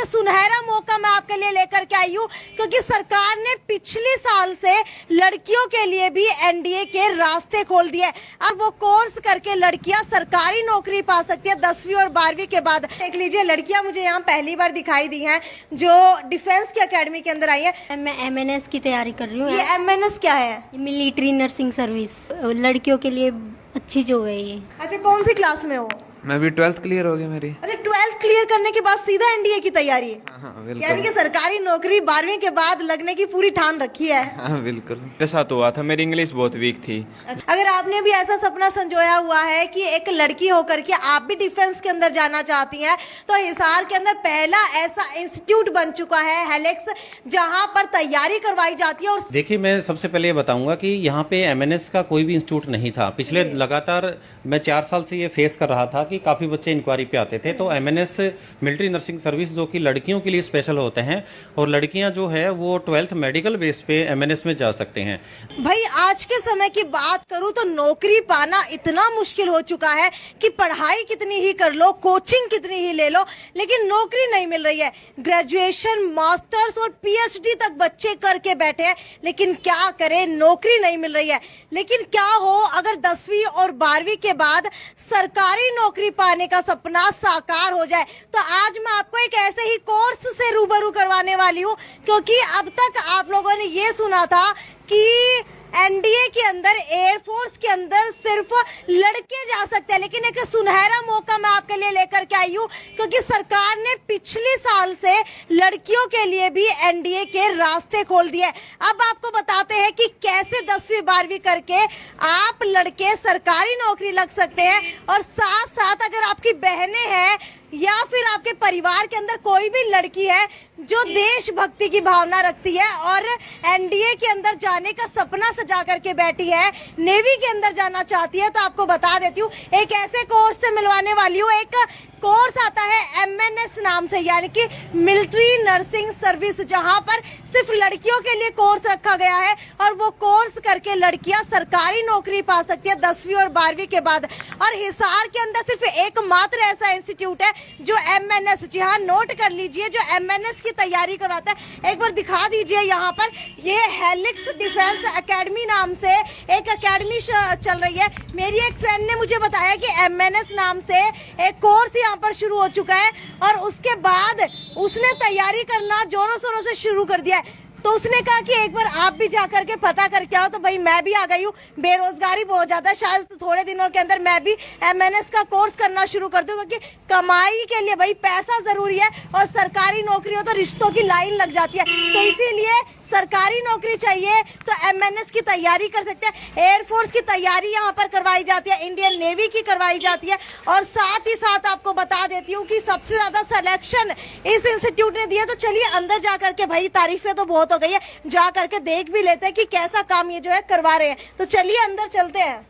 सुनहरा मौका मैं आपके लिए लेकर के आई हूँ, क्योंकि सरकार ने पिछले साल से लड़कियों के लिए भी एनडीए के रास्ते खोल दिए। अब वो कोर्स करके लड़कियां सरकारी नौकरी पा सकती है 10वीं और 12वीं के बाद। देख लीजिए, लड़कियां मुझे यहाँ पहली बार दिखाई दी हैं जो डिफेंस की एकेडमी के अंदर आई है। मैं एमएनएस की तैयारी कर रही हूँ। ये एमएनएस क्या है? मिलिट्री नर्सिंग सर्विस, लड़कियों के लिए अच्छी जॉब है ये। अच्छा, कौन सी क्लास में हो? मैं भी 12th क्लियर हो गई मेरी। अच्छा, 12th क्लियर करने के बाद सीधा एनडीए की तैयारी? हाँ बिल्कुल। यानी कि सरकारी नौकरी 12वीं के बाद लगने की पूरी ठान रखी है। हाँ बिल्कुल। मेरे साथ हुआ था, मेरी इंग्लिश बहुत वीक थी। अगर आपने भी ऐसा सपना संजोया हुआ है कि एक लड़की होकर के आप भी डिफेंस के अंदर जाना चाहती हैं, तो हिसार के अंदर पहला ऐसा इंस्टीट्यूट बन चुका है हेलिक्स, जहां पर तैयारी करवाई जाती है। और देखिए, मैं सबसे पहले ये बताऊंगा कि यहाँ पे एमएनएस का कोई भी इंस्टीट्यूट नहीं था। पिछले लगातार मैं 4 साल से ये फेस कर रहा था कि काफ़ी बच्चे इंक्वायरी पे आते थे। तो एमएनएस मिलिट्री नर्सिंग सर्विस जो कि लड़कियों के लिए स्पेशल होते हैं, और लड़कियां जो है वो 12th मेडिकल बेस पे एमएनएस में जा सकते हैं। भाई, आज के समय की बात करूं तो नौकरी पाना इतना मुश्किल हो चुका है कि पढ़ाई कितनी ही कर लो, कोचिंग कितनी ही ले लो, लेकिन नौकरी नहीं मिल रही है। ग्रेजुएशन, मास्टर्स और पीएचडी तक बच्चे करके बैठे हैं, लेकिन क्या करें, नौकरी नहीं मिल रही है। लेकिन क्या हो अगर 10वीं और 12वीं के बाद सरकारी नौकरी पाने का सपना साकार हो जाए? तो आज मैं आपको एक ऐसे ही कोर्स से रूबरू करवाने वाली हूँ, क्योंकि अब तक आप लोगों ने ये सुना था कि एनडीए के अंदर, एयरफोर्स के अंदर सिर्फ लड़के जा सकते हैं, लेकिन एक सुनहरा मौका मैं आपके लिए लेकर के आई हूँ, क्योंकि सरकार ने पिछले साल से लड़कियों के लिए भी एनडीए के रास्ते खोल दिए। अब आपको बताते हैं कि कैसे 10वीं 12वीं करके आप लड़के सरकारी नौकरी लग सकते हैं, और साथ साथ अगर आपकी बहनें हैं या फिर आपके परिवार के अंदर कोई भी लड़की है जो देशभक्ति की भावना रखती है और एनडीए के अंदर जाने का सपना सजा करके बैठी है, नेवी के अंदर जाना चाहती है, तो आपको बता देती हूँ एक ऐसे कोर्स से मिलवाने वाली हूँ। एक कोर्स आता है एमएनएस नाम से, यानी कि मिलिट्री नर्सिंग सर्विस, जहां पर सिर्फ लड़कियों के लिए कोर्स रखा गया है, और वो कोर्स करके लड़कियां सरकारी नौकरी पा सकती है 10वीं और 12वीं के बाद। और हिसार के अंदर सिर्फ एकमात्र ऐसा इंस्टीट्यूट है जो एमएनएस, जी हाँ, नोट कर लीजिए, जो एमएनएस की तैयारी करवाता है। एक बार दिखा दीजिए यहाँ पर, ये हेलिक्स डिफेंस एकेडमी नाम से एक एकेडमी चल रही है। मेरी एक फ्रेंड ने मुझे बताया कि एमएनएस नाम से एक कोर्स यहाँ पर शुरू हो चुका है, और उसके बाद उसने तैयारी करना जोरों शोरों से शुरू कर दिया है। तो उसने कहा कि एक बार आप भी जाकर के पता करके आओ। तो भाई, मैं भी आ गई हूँ। बेरोजगारी बहुत ज्यादा, शायद तो थोड़े दिनों के अंदर मैं भी एमएनएस का कोर्स करना शुरू कर दूँ, क्योंकि कमाई के लिए भाई पैसा जरूरी है, और सरकारी नौकरी हो तो रिश्तों की लाइन लग जाती है। तो इसीलिए सरकारी नौकरी चाहिए तो एमएनएस की तैयारी कर सकते हैं। एयरफोर्स की तैयारी यहाँ पर करवाई जाती है, इंडियन नेवी की करवाई जाती है, और साथ ही साथ आपको बता देती हूँ कि सबसे ज्यादा सिलेक्शन इस इंस्टीट्यूट ने दिया। तो चलिए अंदर जा करके, भाई तारीफें तो बहुत हो गई है, जा करके देख भी लेते हैं कि कैसा काम ये जो है करवा रहे हैं। तो चलिए अंदर चलते हैं।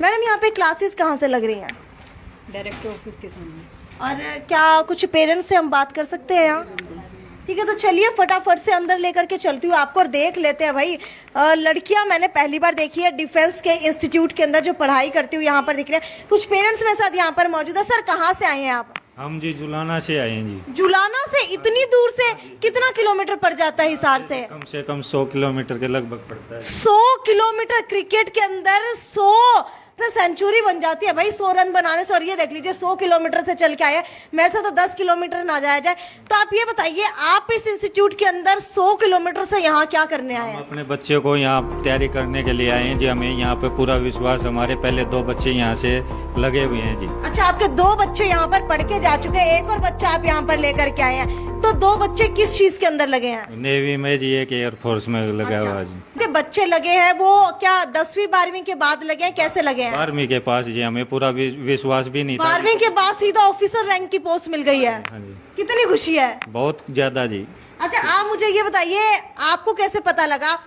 मैडम, यहाँ पे क्लासेस कहाँ से लग रही हैं? डायरेक्टर ऑफिस के सामने। और क्या कुछ पेरेंट्स से हम बात कर सकते हैं यहाँ? ठीक है, तो चलिए फटाफट से अंदर लेकर के चलती हूँ आपको, और देख लेते हैं। भाई, लड़कियां मैंने पहली बार देखी है डिफेंस के इंस्टीट्यूट के अंदर जो पढ़ाई करती हूँ, यहाँ पर दिख रहे हैं। कुछ पेरेंट्स मेरे साथ यहाँ पर मौजूद है। सर, कहाँ से आए हैं आप? हम जी जुलाना से आए हैं जी। जुलाना से? इतनी दूर से? कितना किलोमीटर पड़ जाता है हिसार से? कम से कम 100 किलोमीटर के लगभग पड़ता है। 100 किलोमीटर? क्रिकेट के अंदर 100 से सेंचुरी बन जाती है भाई 100 रन बनाने से। और ये देख लीजिए 100 किलोमीटर से चल के आए। मैं से तो 10 किलोमीटर ना जाया जाए। तो आप ये बताइए, आप इस इंस्टीट्यूट के अंदर 100 किलोमीटर से यहाँ क्या करने आए हैं? अपने बच्चे को यहाँ तैयारी करने के लिए आए हैं जी। हमें यहाँ पे पूरा विश्वास, हमारे पहले 2 बच्चे यहाँ से लगे हुए हैं जी। अच्छा, आपके 2 बच्चे यहाँ पर पढ़ के जा चुके हैं, एक और बच्चा आप यहाँ पर लेकर के आए हैं। तो 2 बच्चे किस चीज के अंदर लगे हैं? नेवी में जी, एक एयरफोर्स में लगा हुआ जी। के बच्चे लगे हैं वो क्या 10वीं 12वीं के बाद लगे हैं, कैसे लगे हैं? 12वीं के पास जी, हमें पूरा विश्वास भी नहीं था। 12वीं के बाद सीधा ऑफिसर रैंक की पोस्ट मिल गई है। हाँ जी। कितनी खुशी है? बहुत ज्यादा जी। अच्छा, आप मुझे ये बताइए, आपको कैसे पता लगा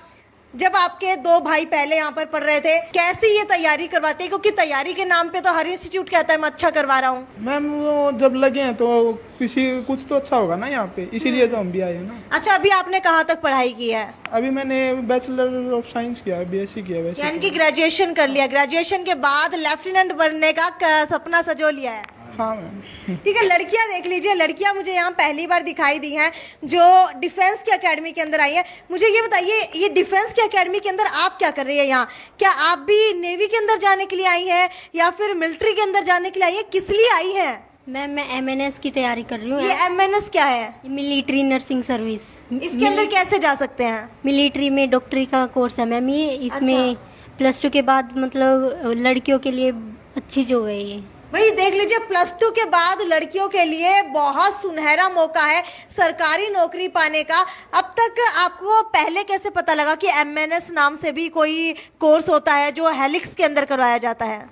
जब आपके 2 भाई पहले यहाँ पर पढ़ रहे थे, कैसी ये तैयारी करवाते हैं? क्योंकि तैयारी के नाम पे तो हर इंस्टीट्यूट कहता है मैं अच्छा करवा रहा हूँ। मैम, वो जब लगे हैं तो कुछ तो अच्छा होगा ना यहाँ पे, इसीलिए तो हम भी आए हैं ना। अच्छा, अभी आपने कहाँ तक पढ़ाई की है? अभी मैंने बैचलर ऑफ साइंस किया है, बीएससी किया है। यानी कि ग्रेजुएशन कर लिया। ग्रेजुएशन के बाद लेफ्टिनेंट बनने का सपना सजो लिया है। हाँ मैम। ठीक है, लड़कियां देख लीजिए, लड़कियां मुझे यहाँ पहली बार दिखाई दी हैं जो डिफेंस की एकेडमी के अंदर आई हैं। मुझे ये बताइए, ये डिफेंस की एकेडमी के अंदर आप क्या कर रही है यहाँ? क्या आप भी नेवी के अंदर जाने के लिए आई हैं या फिर मिलिट्री के अंदर जाने के लिए आई हैं? किस लिए आई हैं? मैम मैं MNS की तैयारी कर रही हूँ। ये MNS क्या है? Military nursing service. इसके अंदर कैसे जा सकते हैं? मिलिट्री में डॉक्टरी का कोर्स है मैम ये। इसमें +2 के बाद मतलब लड़कियों के लिए अच्छी जॉब है ये। भाई देख लीजिए, +2 के बाद लड़कियों के लिए बहुत सुनहरा मौका है सरकारी नौकरी पाने का। अब तक आपको पहले कैसे पता लगा कि MNS नाम से भी कोई कोर्स होता है जो हेलिक्स के अंदर करवाया जाता है?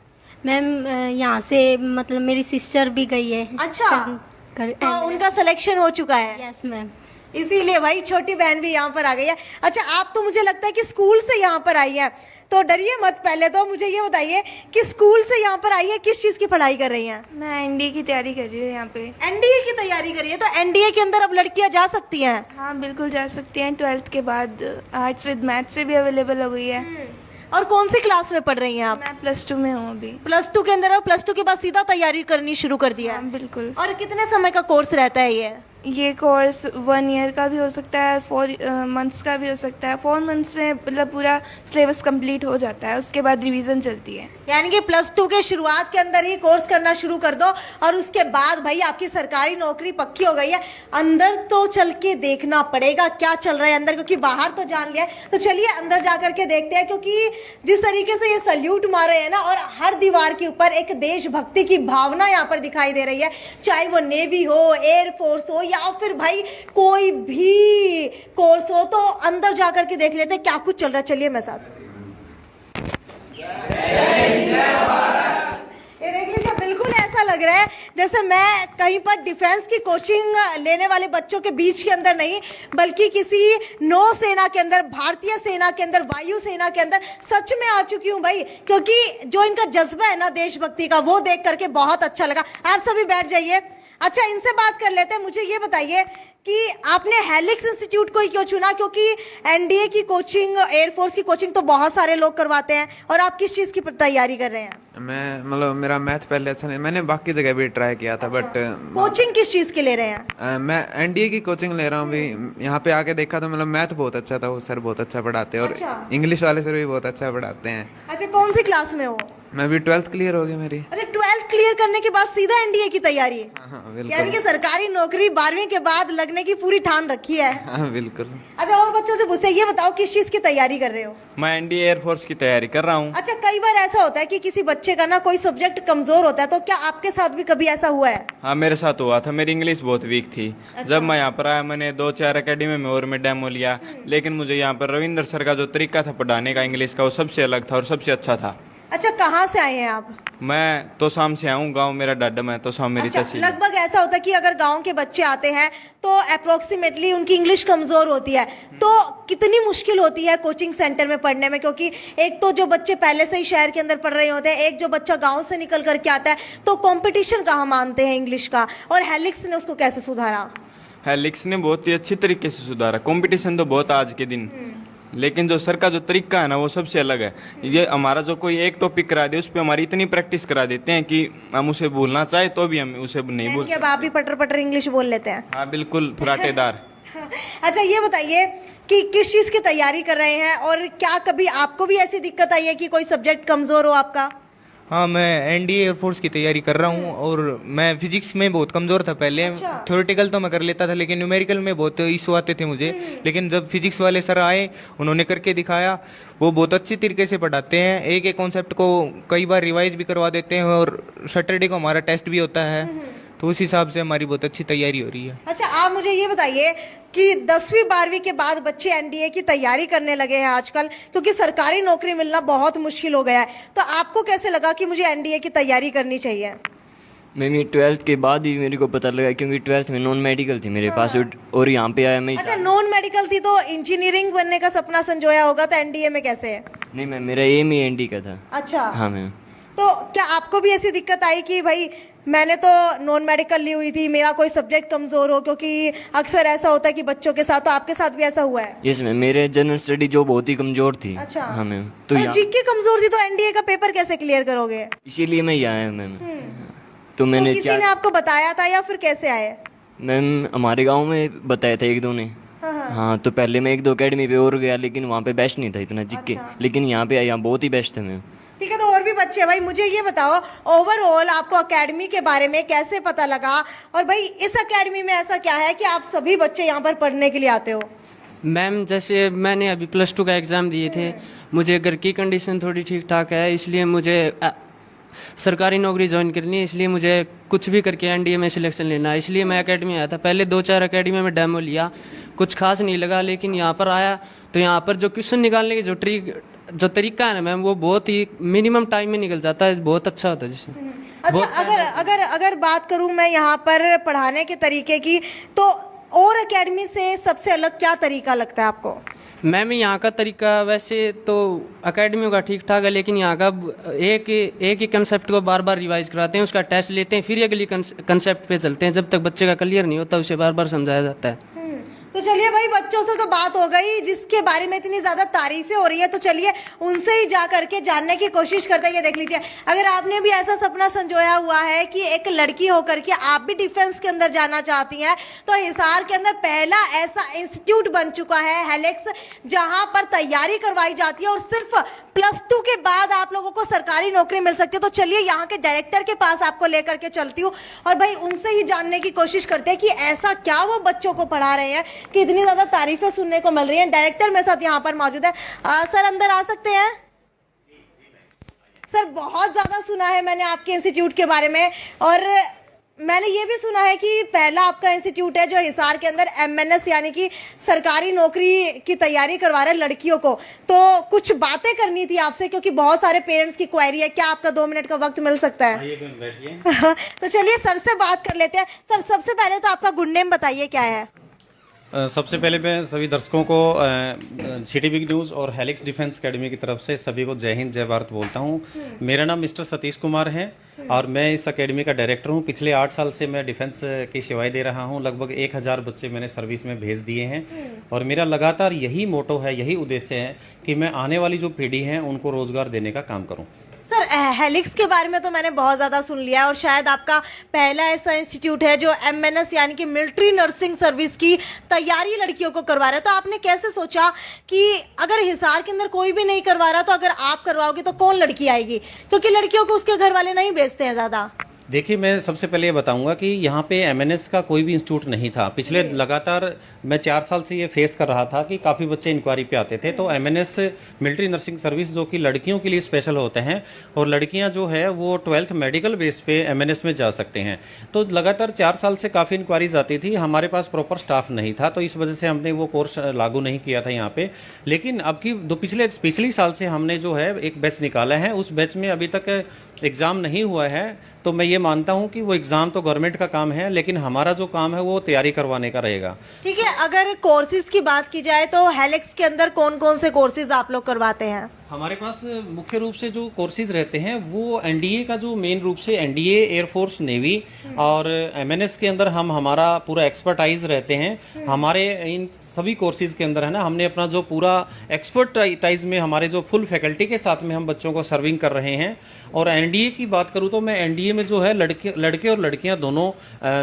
मैम यहाँ से मतलब मेरी सिस्टर भी गई है। अच्छा, तो उनका सिलेक्शन हो चुका है? Yes ma'am. इसीलिए भाई छोटी बहन भी यहाँ पर आ गई है। अच्छा, आप तो मुझे लगता है कि स्कूल से यहाँ पर आई है, तो डरिए मत। पहले तो मुझे ये बताइए कि स्कूल से यहाँ पर आई है, किस चीज़ की पढ़ाई कर रही हैं? मैं NDA की तैयारी कर रही हूँ यहाँ पे। NDA की तैयारी कर रही है, तो NDA के अंदर अब लड़कियाँ जा सकती हैं? हाँ बिल्कुल जा सकती हैं। 12th के बाद आर्ट्स विद मैथ से भी अवेलेबल हो गई है। और कौन सी क्लास में पढ़ रही हैं आप? मैं +2 में हूँ अभी। +2 के अंदर, और +2 के बाद सीधा तैयारी करनी शुरू कर दिया है? हाँ बिल्कुल। और कितने समय का कोर्स रहता है ये कोर्स 1 ईयर का भी हो सकता है, 4 मंथ्स का भी हो सकता है। 4 मंथ्स में मतलब पूरा सिलेबस कंप्लीट हो जाता है, उसके बाद रिवीजन चलती है। यानी कि +2 के शुरुआत के अंदर ही कोर्स करना शुरू कर दो और उसके बाद भाई आपकी सरकारी नौकरी पक्की हो गई है। अंदर तो चल के देखना पड़ेगा क्या चल रहा है अंदर, क्योंकि बाहर तो जान लिया है। तो चलिए अंदर जा करके देखते हैं, क्योंकि जिस तरीके से ये सल्यूट मार रहे हैं ना, और हर दीवार के ऊपर एक देशभक्ति की भावना यहाँ पर दिखाई दे रही है, चाहे वो नेवी हो, एयरफोर्स हो या फिर भाई कोई भी कोर्स हो। तो अंदर जा करके देख लेते हैं क्या कुछ चल रहा है। चलिए मैं साथ। ये देख लीजिए, बिल्कुल ऐसा लग रहा है जैसे मैं कहीं पर डिफेंस की कोचिंग लेने वाले बच्चों के बीच के अंदर नहीं, बल्कि किसी नौसेना के अंदर, भारतीय सेना के अंदर, वायु सेना के अंदर सच में आ चुकी हूँ भाई। क्योंकि जो इनका जज्बा है ना देशभक्ति का, वो देख करके बहुत अच्छा लगा। आप सभी बैठ जाइए। अच्छा, इनसे बात कर लेते हैं। मुझे ये बताइए कि आपने हेलिक्स इंस्टीट्यूट को ही क्यों चुना? क्योंकि NDA की कोचिंग, एयरफोर्स की कोचिंग तो बहुत सारे लोग करवाते हैं, और आप किस चीज़ की तैयारी कर रहे हैं? मैं मतलब मेरा मैथ पहले अच्छा नहीं, मैंने बाकी जगह भी ट्राई किया था। बट कोचिंग किस चीज़ की ले रहे हैं? मैं NDA की कोचिंग ले रहा हूँ अभी। यहाँ पे आके देखा तो मतलब मैथ बहुत अच्छा था, वो सर बहुत अच्छा पढ़ाते हैं, और अच्छा। इंग्लिश वाले सर भी बहुत अच्छा पढ़ाते हैं। अच्छा, कौन सी क्लास में हो? मैं अभी 12th क्लियर हो गई मेरी। अच्छा, 12th क्लियर करने के बाद सीधा NDA की तैयारी? हाँ बिल्कुल। यानी कि सरकारी नौकरी 12वीं के बाद लगने की पूरी ठान रखी है। हाँ बिल्कुल। अच्छा, और बच्चों से पूछते, ये बताओ किस चीज की तैयारी कर रहे हो? मैं NDA एयरफोर्स की तैयारी कर रहा हूँ। अच्छा, कई बार ऐसा होता है कि किसी बच्चे का ना कोई सब्जेक्ट कमजोर होता है, तो क्या आपके साथ भी कभी ऐसा हुआ है? हाँ मेरे साथ हुआ था। मेरी इंग्लिश बहुत वीक थी। जब मैं यहाँ पर आया, मैंने 2-4 एकेडमी में और में डेमो लिया, लेकिन मुझे यहाँ पर रविंद्र सर का जो तरीका था पढ़ाने का इंग्लिश का, वो सबसे अलग था और सबसे अच्छा था। अच्छा, कहाँ से आए हैं आप? मैं तो शाम से आऊँ, गांव मेरा डाडम है, तो शाम मेरी अच्छा, तहसील। लगभग ऐसा होता है कि अगर गांव के बच्चे आते हैं तो अप्रोक्सीमेटली उनकी इंग्लिश कमजोर होती है, तो कितनी मुश्किल होती है कोचिंग सेंटर में पढ़ने में? क्योंकि एक तो जो बच्चे पहले से ही शहर के अंदर पढ़ रहे होते हैं, एक जो बच्चा गांव से निकल करके आता है, तो कंपटीशन कहाँ मानते हैं इंग्लिश का, और हेलिक्स ने उसको कैसे सुधारा? हेलिक्स ने बहुत ही अच्छी तरीके से सुधारा। कंपटीशन तो बहुत आज के दिन, लेकिन जो सर का जो तरीका है ना, वो सबसे अलग है। ये हमारा जो कोई एक टॉपिक करा दे, उस पर हमारी इतनी प्रैक्टिस करा देते हैं कि हम उसे भूलना चाहे तो भी हम उसे नहीं भूल सकते। आप भी पटर पटर इंग्लिश बोल लेते हैं? हाँ बिल्कुल, फराटेदार। अच्छा, ये बताइए कि किस चीज़ की तैयारी कर रहे हैं, और क्या कभी आपको भी ऐसी दिक्कत आई है कि कोई सब्जेक्ट कमजोर हो आपका? हाँ, मैं NDA एयरफोर्स की तैयारी कर रहा हूँ, और मैं फिजिक्स में बहुत कमज़ोर था पहले। अच्छा। थ्योरेटिकल तो मैं कर लेता था, लेकिन न्यूमेरिकल में बहुत इशू आते थे मुझे। लेकिन जब फिजिक्स वाले सर आए, उन्होंने करके दिखाया। वो बहुत अच्छी तरीके से पढ़ाते हैं, एक एक कॉन्सेप्ट को कई बार रिवाइज भी करवा देते हैं, और सैटरडे को हमारा टेस्ट भी होता है, तो उस हिसाब से हमारी बहुत अच्छी तैयारी हो रही है। अच्छा, आप मुझे ये बताइए कि 10वीं 12वीं के बाद बच्चे NDA की तैयारी करने लगे हैं आजकल, क्योंकि सरकारी नौकरी मिलना बहुत मुश्किल हो गया है, तो आपको कैसे लगा कि मुझे NDA की तैयारी करनी चाहिए? मैम 12th के बाद ही मेरे को पता लगा, क्योंकि 12th में नॉन मेडिकल थी मेरे पास, और यहाँ पे आया मैं। अच्छा, नॉन मेडिकल थी तो इंजीनियरिंग बनने का सपना संजोया होगा, तो NDA में कैसे है? नहीं मैम, मेरा एम ही ND का था। अच्छा। हाँ मैम। तो क्या आपको भी ऐसी दिक्कत आई कि भाई मैंने तो नॉन मेडिकल ली हुई थी, मेरा कोई सब्जेक्ट कमजोर हो? क्योंकि अक्सर ऐसा होता है कि बच्चों के साथ, तो आपके साथ भी ऐसा हुआ है? यस मैम, मेरे जनरल स्टडी जो बहुत ही कमजोर थी। अच्छा। हाँ मैम। तो जीके कमजोर थी, तो NDA का पेपर कैसे क्लियर करोगे? इसीलिए मैं यहाँ आया मैम। तो मैंने किसी ने आपको बताया था या फिर कैसे आए? मैम हमारे गांव में बताया था एक दो ने। हाँ तो पहले मैं एक दो अकेडमी पे और गया, लेकिन वहाँ पे बेस्ट नहीं था इतना जिक्के। लेकिन यहाँ पे यहाँ बहुत ही बेस्ट है मैम। ठीक है, तो और भी बच्चे हैं भाई, मुझे ये बताओ ओवरऑल आपको एकेडमी के बारे में कैसे पता लगा, और भाई इस एकेडमी में ऐसा क्या है कि आप सभी बच्चे यहाँ पर पढ़ने के लिए आते हो? मैम जैसे मैंने अभी +2 का एग्ज़ाम दिए थे, मुझे घर की कंडीशन थोड़ी ठीक ठाक है, इसलिए मुझे सरकारी नौकरी ज्वाइन करनी है, इसलिए मुझे कुछ भी करके एनडीए में सिलेक्शन लेना है, इसलिए मैं एकेडमी आया था। पहले 2-4 एकेडमी में डेमो लिया, कुछ खास नहीं लगा, लेकिन यहाँ पर आया तो यहाँ पर जो क्वेश्चन निकालने की जो तरीका है ना मैम, वो बहुत ही मिनिमम टाइम में निकल जाता है, बहुत अच्छा होता है जिससे। अच्छा, अगर बात करूँ मैं यहाँ पर पढ़ाने के तरीके की, तो और एकेडमी से सबसे अलग क्या तरीका लगता है आपको? मैम यहाँ का तरीका वैसे तो एकेडमियों का ठीक ठाक है, लेकिन यहाँ का एक ही कंसेप्ट को बार बार रिवाइज कराते हैं, उसका टेस्ट लेते हैं, फिर अगली कंसेप्ट पे चलते हैं। जब तक बच्चे का क्लियर नहीं होता उसे बार बार समझाया जाता है। तो चलिए भाई, बच्चों से तो बात हो गई, जिसके बारे में इतनी ज्यादा तारीफें हो रही है, तो चलिए उनसे ही जा करके जानने की कोशिश करते हैं। ये देख लीजिए, अगर आपने भी ऐसा सपना संजोया हुआ है कि एक लड़की होकर के आप भी डिफेंस के अंदर जाना चाहती हैं, तो हिसार के अंदर पहला ऐसा इंस्टीट्यूट बन चुका है हेलिक्स, जहां पर तैयारी करवाई जाती है और सिर्फ +2 के बाद आप लोगों को सरकारी नौकरी मिल सकती है। तो चलिए यहाँ के डायरेक्टर के पास आपको लेकर के चलती हूँ और भाई उनसे ही जानने की कोशिश करते हैं कि ऐसा क्या वो बच्चों को पढ़ा रहे हैं कि इतनी ज्यादा तारीफें सुनने को मिल रही हैं। डायरेक्टर मेरे साथ यहाँ पर मौजूद है। सर अंदर आ सकते हैं? सर बहुत ज्यादा सुना है मैंने आपके इंस्टीट्यूट के बारे में, और मैंने ये भी सुना है कि पहला आपका इंस्टीट्यूट है जो हिसार के अंदर MNS यानी कि सरकारी नौकरी की तैयारी करवा रहे हैं लड़कियों को। तो कुछ बातें करनी थी आपसे, क्योंकि बहुत सारे पेरेंट्स की क्वेरी है। क्या आपका 2 मिनट का वक्त मिल सकता है? तो चलिए सर से बात कर लेते हैं। सर सबसे पहले तो आपका गुड नेम बताइए, क्या है? सबसे पहले मैं सभी दर्शकों को सिटी बिग न्यूज़ और हेलिक्स डिफेंस एकेडमी की तरफ से सभी को जय हिंद जय भारत बोलता हूं। मेरा नाम मिस्टर सतीश कुमार है और मैं इस एकेडमी का डायरेक्टर हूं। पिछले 8 साल से मैं डिफेंस की सेवाएं दे रहा हूं। लगभग 1000 बच्चे मैंने सर्विस में भेज दिए हैं और मेरा लगातार यही मोटो है, यही उद्देश्य है कि मैं आने वाली जो पीढ़ी है उनको रोजगार देने का काम करूँ। सर हेलिक्स के बारे में तो मैंने बहुत ज़्यादा सुन लिया है, और शायद आपका पहला ऐसा इंस्टीट्यूट है जो MNS यानी कि मिलिट्री नर्सिंग सर्विस की तैयारी लड़कियों को करवा रहा है। तो आपने कैसे सोचा कि अगर हिसार के अंदर कोई भी नहीं करवा रहा, तो अगर आप करवाओगे तो कौन लड़की आएगी, क्योंकि लड़कियों को उसके घर वाले नहीं भेजते हैं ज़्यादा? देखिए, मैं सबसे पहले ये बताऊंगा कि यहाँ पे MNS का कोई भी इंस्टीट्यूट नहीं था। पिछले लगातार मैं 4 साल से ये फेस कर रहा था कि काफ़ी बच्चे इंक्वायरी पे आते थे। तो MNS मिलिट्री नर्सिंग सर्विस जो कि लड़कियों के लिए स्पेशल होते हैं, और लड़कियां जो है वो 12th मेडिकल बेस पे MNS में जा सकते हैं। तो लगातार 4 साल से काफ़ी इंक्वायरीज आती थी, हमारे पास प्रॉपर स्टाफ नहीं था, तो इस वजह से हमने वो कोर्स लागू नहीं किया था यहाँ पे। लेकिन अब की पिछली साल से हमने जो है एक बैच निकाला है। उस बैच में अभी तक एग्ज़ाम नहीं हुआ है, तो मैं ये मानता हूँ कि वो एग्ज़ाम तो गवर्नमेंट का काम है, लेकिन हमारा जो काम है वो तैयारी करवाने का रहेगा। ठीक है, अगर कोर्सेज की बात की जाए तो हेलिक्स के अंदर कौन कौन से कोर्सेज आप लोग करवाते हैं? हमारे पास मुख्य रूप से जो कोर्सेज रहते हैं वो एनडीए का जो मेन रूप से एनडीए, एयरफोर्स, नेवी और MNS के अंदर हम हमारा पूरा एक्सपर्टाइज रहते हैं। हमारे इन सभी कोर्सेज के अंदर है ना, हमने अपना जो पूरा एक्सपर्टाइज में हमारे जो फुल फैकल्टी के साथ में हम बच्चों को सर्विंग कर रहे हैं। और एनडीए की बात करूं तो मैं एनडीए में जो है लड़के और लड़कियां दोनों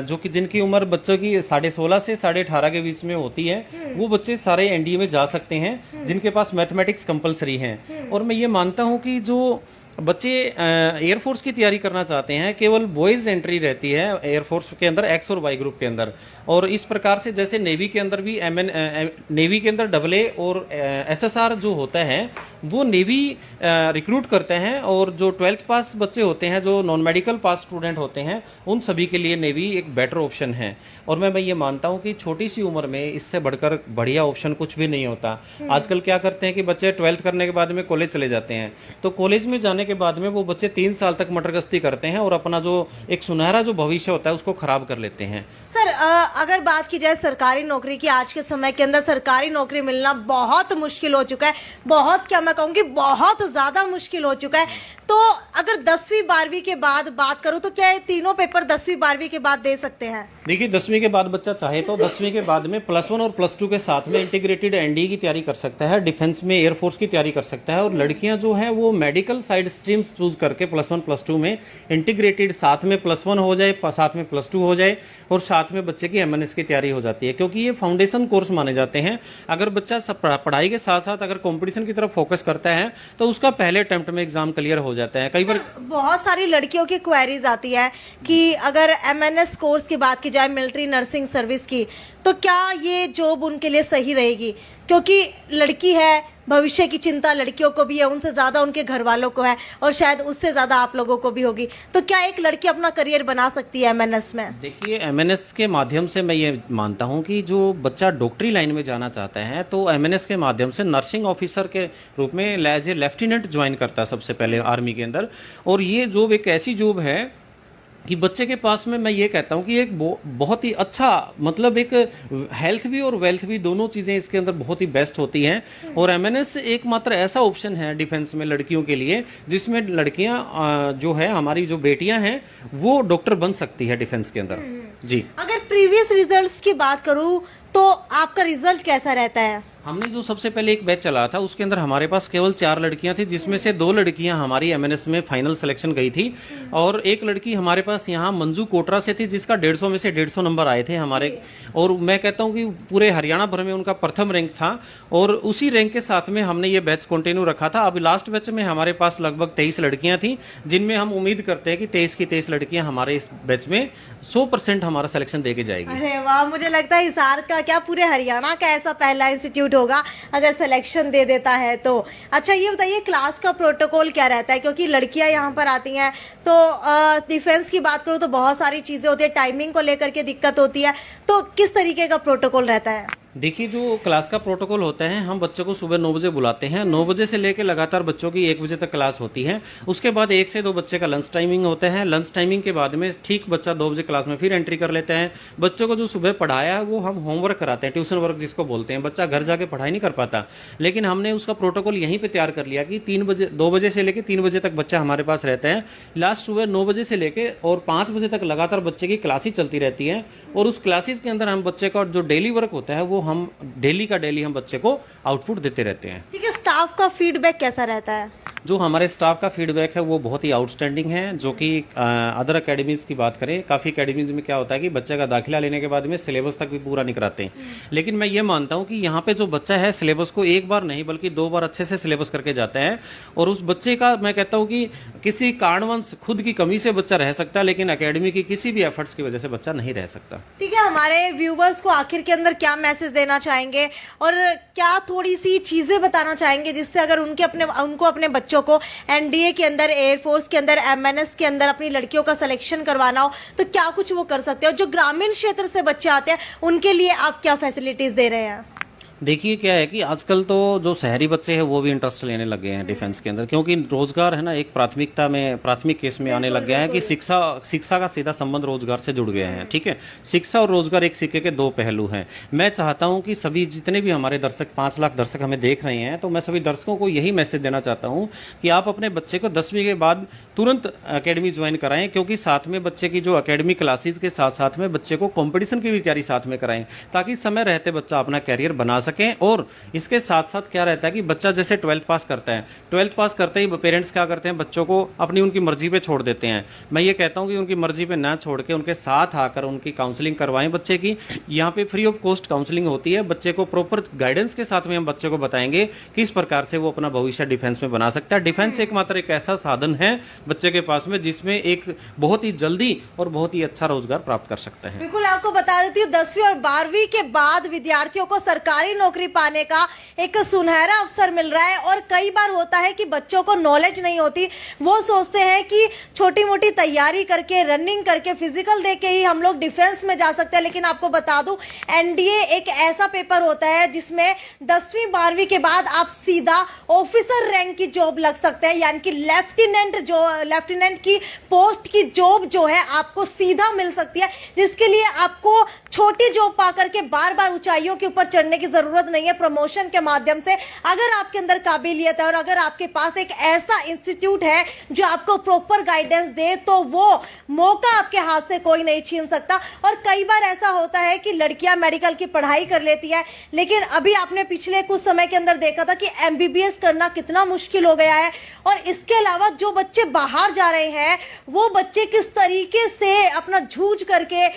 जो कि जिनकी उम्र बच्चों की 16.5 से 18.5 के बीच में होती है, वो बच्चे सारे एनडीए में जा सकते हैं जिनके पास मैथमेटिक्स कंपलसरी है। और मैं ये मानता हूं कि जो बच्चे एयरफोर्स की तैयारी करना चाहते हैं, केवल बॉयज एंट्री रहती है एयरफोर्स के अंदर X और Y ग्रुप के अंदर। और इस प्रकार से जैसे नेवी के अंदर भी नेवी के अंदर AA और SSR जो होता है वो नेवी रिक्रूट करते हैं, और जो 12th पास बच्चे होते हैं, जो नॉन मेडिकल पास स्टूडेंट होते हैं, उन सभी के लिए नेवी एक बेटर ऑप्शन है। और मैं ये मानता हूं कि छोटी सी उम्र में इससे बढ़कर बढ़िया ऑप्शन कुछ भी नहीं होता। आजकल क्या करते हैं कि बच्चे 12th करने के बाद में कॉलेज चले जाते हैं, तो कॉलेज में जाने के बाद में वो बच्चे 3 साल तक मटरगश्ती करते हैं और अपना जो एक सुनहरा जो भविष्य होता है उसको खराब कर लेते हैं। सर अगर बात की जाए सरकारी नौकरी की, आज के समय के अंदर सरकारी नौकरी मिलना बहुत मुश्किल हो चुका है, बहुत क्या मैं कहूँगी बहुत ज़्यादा मुश्किल हो चुका है। तो अगर 10वीं 12वीं के बाद बात करूँ तो क्या ये तीनों पेपर 10वीं 12वीं के बाद दे सकते हैं? देखिए 10वीं के बाद बच्चा चाहे तो 10वीं के बाद में +1 और +2 के साथ में इंटीग्रेटेड एनडीए की तैयारी कर सकता है, डिफेंस में एयरफोर्स की तैयारी कर सकता है। और लड़कियां जो है वो मेडिकल साइड स्ट्रीम चूज करके +1 +2 में इंटीग्रेटेड साथ में +1 हो जाए, साथ में +2 हो जाए और साथ में बच्चे की एमएनएस की तैयारी हो जाती है, क्योंकि ये फाउंडेशन कोर्स माने जाते हैं। अगर बच्चा पढ़ाई के साथ साथ अगर कॉम्पिटिशन की तरफ फोकस करता है तो उसका पहले अटेम्प्ट में एग्जाम क्लियर हो जाता है। कई बार बहुत सारी लड़कियों की क्वेरीज आती है कि अगर एमएनएस कोर्स की बात की जाए मिलिट्री नर्सिंग सर्विस की, तो क्या ये जॉब उनके लिए सही रहेगी? क्योंकि लड़की है, भविष्य की चिंता लड़कियों को भी है, उनसे ज़्यादा उनके घर वालों को है और शायद उससे ज़्यादा आप लोगों को भी होगी। तो क्या एक लड़की अपना करियर बना सकती है एमएनएस में? देखिए एमएनएस के माध्यम से मैं ये मानता हूँ कि जो बच्चा डॉक्टरी लाइन में जाना चाहता है तो एमएनएस के माध्यम से नर्सिंग ऑफिसर के रूप में एज ए लेफ्टिनेंट ज्वाइन करता है सबसे पहले आर्मी के अंदर। और ये जॉब एक ऐसी जॉब है कि बच्चे के पास में मैं ये कहता हूँ कि एक बहुत ही अच्छा मतलब एक हेल्थ भी और वेल्थ भी दोनों चीज़ें इसके अंदर बहुत ही बेस्ट होती हैं। और एमएनएस एकमात्र ऐसा ऑप्शन है डिफेंस में लड़कियों के लिए जिसमें लड़कियां जो है हमारी जो बेटियां हैं वो डॉक्टर बन सकती है डिफेंस के अंदर। जी, अगर प्रीवियस रिजल्ट्स की बात करूँ तो आपका रिजल्ट कैसा रहता है? हमने जो सबसे पहले एक बैच चला था उसके अंदर हमारे पास केवल 4 लड़कियां थी, जिसमें से 2 लड़कियां हमारी एमएनएस में फाइनल सिलेक्शन गई थी और एक लड़की हमारे पास यहाँ मंजू कोटरा से थी जिसका 150 में से 150 नंबर आए थे हमारे। और मैं कहता हूँ कि पूरे हरियाणा भर में उनका प्रथम रैंक था और उसी रैंक के साथ में हमने ये बैच कंटिन्यू रखा था। अभी लास्ट बैच में हमारे पास लगभग 23 लड़कियां थी, जिनमें हम उम्मीद करते हैं कि 23 की 23 लड़कियां हमारे इस बैच में 100% हमारा सिलेक्शन दे के जाएगी। अरे वाह, मुझे लगता है हिसार का क्या पूरे हरियाणा का ऐसा पहला इंस्टीट्यूट होगा अगर सिलेक्शन दे देता है तो। अच्छा ये बताइए क्लास का प्रोटोकॉल क्या रहता है? क्योंकि लड़कियां यहाँ पर आती हैं तो डिफेंस की बात करूँ तो बहुत सारी चीज़ें होती है, टाइमिंग को लेकर के दिक्कत होती है, तो किस तरीके का प्रोटोकॉल रहता है? देखिए जो क्लास का प्रोटोकॉल होता है, हम बच्चों को सुबह 9 बजे बुलाते हैं, 9 बजे से लेकर लगातार बच्चों की 1 बजे तक क्लास होती है। उसके बाद 1 से 2 बच्चे का लंच टाइमिंग होता है। लंच टाइमिंग के बाद में ठीक बच्चा 2 बजे क्लास में फिर एंट्री कर लेते हैं। बच्चों को जो सुबह पढ़ाया वो हम होमवर्क कराते हैं, ट्यूशन वर्क जिसको बोलते हैं। बच्चा घर जाके पढ़ाई नहीं कर पाता, लेकिन हमने उसका प्रोटोकॉल यहीं पर तैयार कर लिया कि 2 बजे से लेकर 3 बजे तक बच्चा हमारे पास रहता है। लास्ट सुबह 9 बजे से लेकर और 5 बजे तक लगातार बच्चे की क्लासेज चलती रहती है और उस क्लासेज के अंदर हम बच्चे का जो डेली वर्क होता है वो हम डेली हम बच्चे को आउटपुट देते रहते हैं। ठीक है, स्टाफ का फीडबैक कैसा रहता है? जो हमारे स्टाफ का फीडबैक है वो बहुत ही आउटस्टैंडिंग है। जो कि अदर एकेडमीज की बात करें, काफ़ी एकेडमीज में क्या होता है कि बच्चे का दाखिला लेने के बाद में सिलेबस तक भी पूरा नहीं कराते। लेकिन मैं ये मानता हूँ कि यहाँ पे जो बच्चा है सिलेबस को एक बार नहीं बल्कि 2 बार अच्छे से सिलेबस करके जाता है और उस बच्चे का मैं कहता हूँ कि किसी कारणवश खुद की कमी से बच्चा रह सकता है, लेकिन अकेडमी की किसी भी एफर्ट्स की वजह से बच्चा नहीं रह सकता। ठीक है, हमारे व्यूवर्स को आखिर के अंदर क्या मैसेज देना चाहेंगे और क्या थोड़ी सी चीजें बताना चाहेंगे जिससे अगर उनको अपने बच्चों को एनडीए के अंदर, एयरफोर्स के अंदर, एमएनएस के अंदर अपनी लड़कियों का सिलेक्शन करवाना हो तो क्या कुछ वो कर सकते हो? जो ग्रामीण क्षेत्र से बच्चे आते हैं उनके लिए आप क्या फैसिलिटीज दे रहे हैं? देखिए क्या है कि आजकल तो जो शहरी बच्चे हैं वो भी इंटरेस्ट लेने लगे हैं डिफेंस के अंदर, क्योंकि रोजगार है ना एक प्राथमिक केस में आने लग गया है कि शिक्षा का सीधा संबंध रोजगार से जुड़ गया है। ठीक है, शिक्षा और रोजगार एक सिक्के के 2 पहलू हैं। मैं चाहता हूं कि सभी जितने भी हमारे दर्शक 5 लाख दर्शक हमें देख रहे हैं, तो मैं सभी दर्शकों को यही मैसेज देना चाहता हूँ कि आप अपने बच्चे को 10वीं के बाद तुरंत अकेडमी ज्वाइन कराएं, क्योंकि साथ में बच्चे की जो अकेडमी क्लासेज के साथ साथ में बच्चे को कॉम्पिटिशन की भी तैयारी साथ में कराएं, ताकि समय रहते बच्चा अपना कैरियर बना सकें। और इसके साथ साथ क्या रहता है कि बच्चा जैसे 12th पास करता है, 12th पास करते ही पेरेंट्स क्या करते हैं, बच्चों को उनकी मर्जी पे छोड़ देते हैं। मैं ये कहता हूं कि उनकी मर्जी पे ना छोड़ के उनके साथ आकर उनकी काउंसलिंग करवाएं बच्चे की। यहाँ पे फ्री ऑफ कॉस्ट काउंसलिंग होती है। बच्चे को प्रॉपर गाइडेंस के साथ में हम बच्चे को बताएंगे किस प्रकार से वो अपना भविष्य डिफेंस में बना सकता है। डिफेंस एकमात्र एक ऐसा साधन है बच्चे के पास में जिसमें एक बहुत ही जल्दी और बहुत ही अच्छा रोजगार प्राप्त कर सकता है। बिल्कुल, आपको बता देती हूँ 10वीं और 12वीं के बाद विद्यार्थियों को सरकारी नौकरी पाने का एक सुनहरा अवसर मिल रहा है। और कई बार होता है कि बच्चों को नॉलेज नहीं होती, वो सोचते हैं कि छोटी मोटी तैयारी करके, रनिंग करके, फिजिकल दे के ही हम लोग डिफेंस में जा सकते हैं। लेकिन आपको बता दूं एनडीए एक ऐसा पेपर होता है जिसमें 10वीं 12वीं के बाद आप सीधा ऑफिसर रैंक की जॉब लग सकते हैं, यानी कि लेफ्टिनेंट की पोस्ट की जॉब जो है आपको सीधा मिल सकती है, जिसके लिए आपको छोटी जॉब पा करके बार बार ऊंचाइयों के ऊपर चढ़ने की जरूरत जरूरत नहीं है। प्रमोशन के माध्यम से अगर आपके अंदर काबिलियत है और अगर आपके पास एक ऐसा इंस्टीट्यूट है जो आपको प्रॉपर गाइडेंस दे, तो वो मौका आपके हाथ से कोई नहीं छीन सकता। और कई बार ऐसा होता है कि लड़कियां मेडिकल की पढ़ाई कर लेती है, लेकिन अभी आपने पिछले कुछ समय के अंदर देखा था कि MBBS करना कितना मुश्किल हो गया है। और इसके अलावा जो बच्चे बाहर जा रहे हैं वो बच्चे किस तरीके से अपना जूझ करके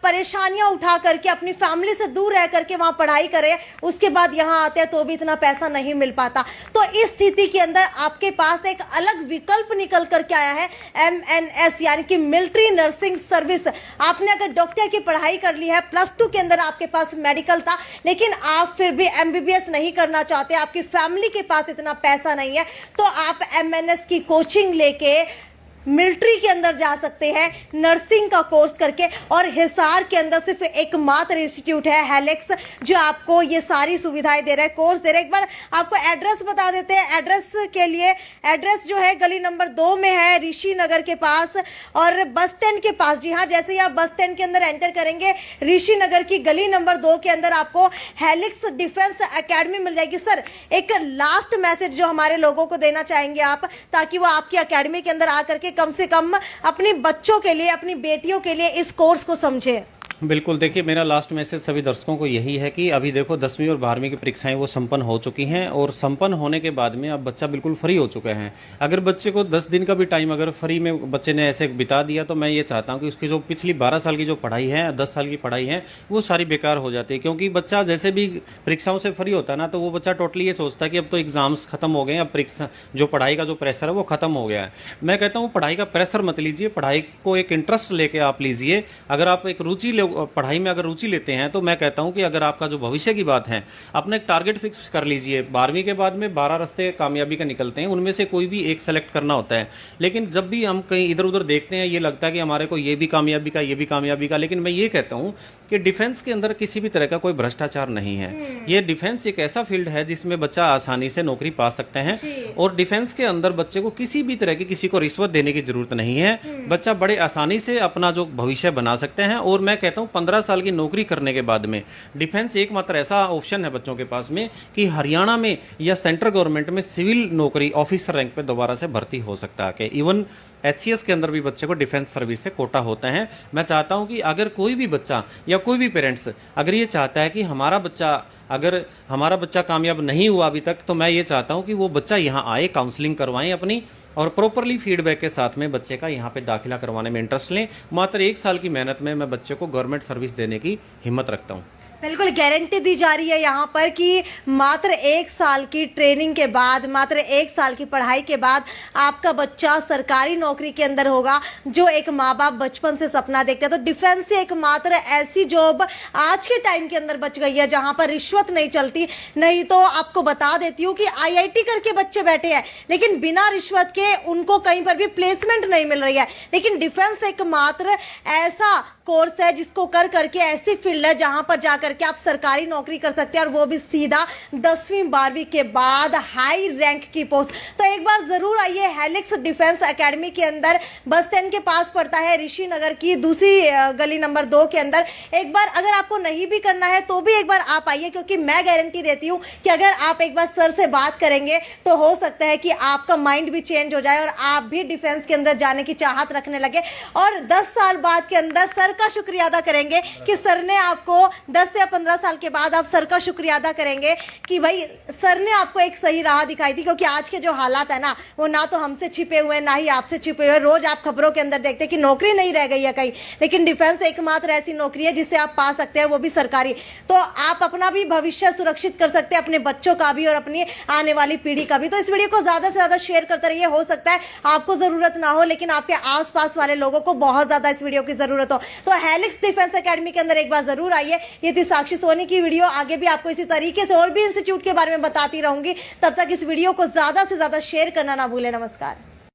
परेशानियां उठा करके अपनी फैमिली से दूर रह करके वहां पढ़ाई करें, उसके बाद यहां आते हैं तो भी इतना पैसा नहीं मिल पाता। तो इस स्थिति के अंदर आपके पास एक अलग विकल्प निकल करके आया है, MNS यानी कि मिलिट्री नर्सिंग सर्विस। आपने अगर डॉक्टर की पढ़ाई कर ली है, +2 के अंदर आपके पास मेडिकल था, लेकिन आप फिर भी MBBS नहीं करना चाहते, आपकी फैमिली के पास इतना पैसा नहीं है, तो आप MNS की कोचिंग लेके मिलिट्री के अंदर जा सकते हैं नर्सिंग का कोर्स करके। और हिसार के अंदर सिर्फ एकमात्र इंस्टीट्यूट है हेलिक्स जो आपको ये सारी सुविधाएं दे रहा है, कोर्स दे रहा है। एक बार आपको एड्रेस बता देते हैं। एड्रेस के लिए एड्रेस जो है गली नंबर 2 में है, ऋषि नगर के पास और बस स्टैंड के पास। जी हाँ, जैसे ही आप बस स्टैंड के अंदर एंटर करेंगे, ऋषि नगर की गली नंबर 2 के अंदर आपको हेलिक्स डिफेंस एकेडमी मिल जाएगी। सर, एक लास्ट मैसेज जो हमारे लोगों को देना चाहेंगे आप, ताकि वो आपकी एकेडमी के अंदर आकर के कम से कम अपने बच्चों के लिए, अपनी बेटियों के लिए इस कोर्स को समझे। बिल्कुल, देखिए मेरा लास्ट मैसेज सभी दर्शकों को यही है कि अभी देखो 10वीं और 12वीं की परीक्षाएं वो संपन्न हो चुकी हैं और संपन्न होने के बाद में अब बच्चा बिल्कुल फ्री हो चुका है। अगर बच्चे को 10 दिन का भी टाइम अगर फ्री में बच्चे ने ऐसे बिता दिया तो मैं ये चाहता हूं कि उसकी जो पिछली 12 साल की जो पढ़ाई है, 10 साल की पढ़ाई है, वो सारी बेकार हो जाती है। क्योंकि बच्चा जैसे भी परीक्षाओं से फ्री होता है ना, तो वो बच्चा टोटली ये सोचता है कि अब तो एग्जाम्स खत्म हो गए हैं, अब परीक्षा जो पढ़ाई का जो प्रेशर है वो खत्म हो गया है। मैं कहता हूँ पढ़ाई का प्रेशर मत लीजिए, पढ़ाई को एक इंटरेस्ट लेके आप लीजिए। अगर आप एक रुचि पढ़ाई में अगर रुचि लेते हैं तो मैं कहता हूं कि अगर आपका जो भविष्य की बात है, अपना एक टारगेट फिक्स कर लीजिए। 12वीं के बाद में 12 रास्ते कामयाबी का निकलते हैं, उनमें से कोई भी एक सेलेक्ट करना होता है। लेकिन जब भी हम कहीं इधर उधर देखते हैं, ये लगता है कि हमारे को ये भी कामयाबी का, ये भी कामयाबी का। लेकिन मैं ये कहता हूं कि डिफेंस के अंदर किसी भी तरह का कोई भ्रष्टाचार नहीं है। ये डिफेंस एक ऐसा फील्ड है जिसमें बच्चा आसानी से नौकरी पा सकते हैं और डिफेंस के अंदर बच्चे को किसी भी तरह की किसी को रिश्वत देने की जरूरत नहीं है। बच्चा बड़े आसानी से अपना जो भविष्य बना सकते हैं। और मैं कहता हूं 15 साल की नौकरी करने के बाद में डिफेंस एकमात्र ऐसा ऑप्शन है बच्चों के पास में कि हरियाणा में या सेंट्रल गवर्नमेंट में सिविल नौकरी ऑफिसर रैंक पे दोबारा से भर्ती हो सकता है। कि इवन HCS के अंदर भी बच्चे को डिफेंस सर्विस से कोटा होता है। मैं चाहता हूं कि अगर कोई भी बच्चा या कोई भी पेरेंट्स अगर ये चाहता है कि हमारा बच्चा कामयाब नहीं हुआ अभी तक, तो मैं ये चाहता हूं कि वो बच्चा यहाँ आए, काउंसलिंग करवाएं अपनी और प्रॉपरली फीडबैक के साथ में बच्चे का यहाँ पे दाखिला करवाने में इंटरेस्ट लें। मात्र 1 साल की मेहनत में मैं बच्चे को गवर्नमेंट सर्विस देने की हिम्मत रखता हूँ। बिल्कुल गारंटी दी जा रही है यहाँ पर कि मात्र 1 साल की ट्रेनिंग के बाद, मात्र 1 साल की पढ़ाई के बाद आपका बच्चा सरकारी नौकरी के अंदर होगा, जो एक माँ बाप बचपन से सपना देखते हैं। तो डिफेंस से एकमात्र ऐसी जॉब आज के टाइम के अंदर बच गई है जहाँ पर रिश्वत नहीं चलती। नहीं तो आपको बता देती हूँ कि IIT करके बच्चे बैठे हैं, लेकिन बिना रिश्वत के उनको कहीं पर भी प्लेसमेंट नहीं मिल रही है। लेकिन डिफेंस एकमात्र ऐसा कोर्स है जिसको कर करके ऐसी फील्ड है जहां पर जाकर के आप सरकारी नौकरी कर सकते हैं, और वो भी सीधा 10वीं 12वीं के बाद हाई रैंक की पोस्ट। तो एक बार जरूर आइए हेलिक्स डिफेंस एकेडमी के अंदर, बस स्टैंड के पास पड़ता है, ऋषि नगर की दूसरी गली नंबर 2 के अंदर। एक बार अगर आपको नहीं भी करना है तो भी एक बार आप आइए, क्योंकि मैं गारंटी देती हूँ कि अगर आप एक बार सर से बात करेंगे तो हो सकता है कि आपका माइंड भी चेंज हो जाए और आप भी डिफेंस के अंदर जाने की चाहत रखने लगे। और 10 साल बाद के अंदर सर का शुक्रिया अदा करेंगे कि सर ने आपको 10 या 15 साल के बाद आप सर का शुक्रिया अदा करेंगे कि भाई सर ने आपको एक सही राह दिखाई थी। क्योंकि आज के जो हालात है ना, वो ना तो हमसे छिपे हुए ना ही आपसे छिपे हुए। रोज आप खबरों के अंदर देखते हैं कि नौकरी नहीं रह गई है कहीं, लेकिन डिफेंस एकमात्र ऐसी नौकरी है जिससे आप पा सकते हैं, वो भी सरकारी। तो आप अपना भी भविष्य सुरक्षित कर सकते हैं, अपने बच्चों का भी और अपनी आने वाली पीढ़ी का भी। तो इस वीडियो को ज्यादा से ज्यादा शेयर करते रहिए। हो सकता है आपको जरूरत ना हो, लेकिन आपके आसपास वाले लोगों को बहुत ज्यादा इस वीडियो की जरूरत हो। तो हेलिक्स डिफेंस एकेडमी के अंदर एक बार जरूर आइए। ये थी साक्षी सोनी की वीडियो। आगे भी आपको इसी तरीके से और भी इंस्टीट्यूट के बारे में बताती रहूंगी। तब तक इस वीडियो को ज्यादा से ज्यादा शेयर करना ना भूलें। नमस्कार।